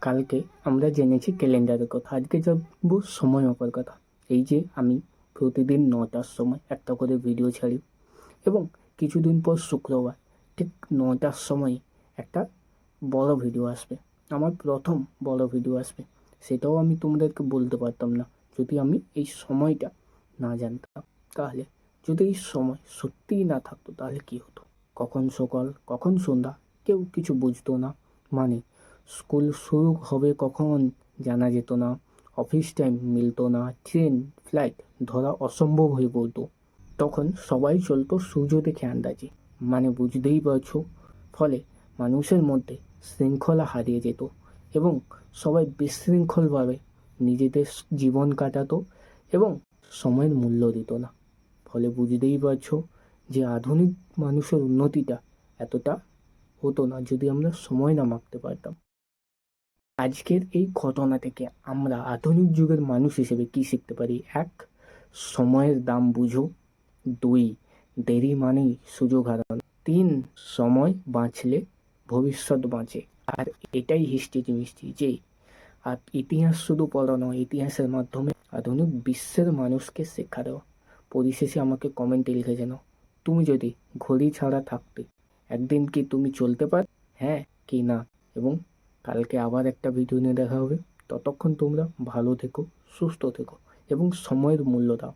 কালকে আমরা জেনেছি ক্যালেন্ডারের কথা, আজকে জানবো সময় মাপার কথা। এই যে আমি প্রতিদিন 9টার সময় একটা করে ভিডিও ছাড়ি এবং কিছুদিন পর শুক্রবার ঠিক 9টার সময় একটা বড় ভিডিও আসবে, আমার প্রথম বড় ভিডিও আসবে। সেটাও আমি তোমাদেরকে বলতে পারতাম না যদি আমি এই সময়টা না জানতাম। তাহলে যদি এই সময় সত্যিই না থাকতো তাহলে কি হতো? কখন সকাল কখন সন্ধ্যা কেউ কিছু বুঝতো না, মানে স্কুল শুরু হবে কখন জানা যেত না, অফিস টাইম মিলতো না, ট্রেন ফ্লাইট ধরা অসম্ভব হয়ে পড়তো। তখন সবাই চলতো সূর্য দেখে আন্দাজে, মানে বুঝতেই পারছো। ফলে মানুষের মধ্যে শৃঙ্খলা হারিয়ে যেত এবং সবাই বিশৃঙ্খলভাবে নিজেদের জীবন কাটাতো এবং সময়ের মূল্য দিত না। ফলে বুঝতেই পারছো যে আধুনিক মানুষের উন্নতিটা এতটা হতো না যদি আমরা সময় না মাপতে পারতাম। আজকের এই ঘটনা থেকে আমরা আধুনিক যুগের মানুষ হিসেবে কি শিখতে পারি? 1. সময়ের দাম বুঝো। 2. দেরি মানেই সুযোগ হারানো। 3. সময় বাঁচলে ভবিষ্যৎ বাঁচে। আর এটাই হিস্ট্রি মিস্ট্রি, যে আর ইতিহাস শুধু পড়া নয়, ইতিহাসের মাধ্যমে আধুনিক বিশ্বের মানুষকে শেখা দেওয়া। পরিশেষে আমাকে কমেন্টে লিখে জানাও, তুমি যদি ঘড়ি ছাড়া থাকতে একদিন কি তুমি চলতে পার, হ্যাঁ কি না? এবং কালকে আবার একটা ভিডিও নিয়ে দেখা হবে। ততক্ষণ তোমরা ভালো থেকো, সুস্থ থেকো এবং সময়ের মূল্য দাও।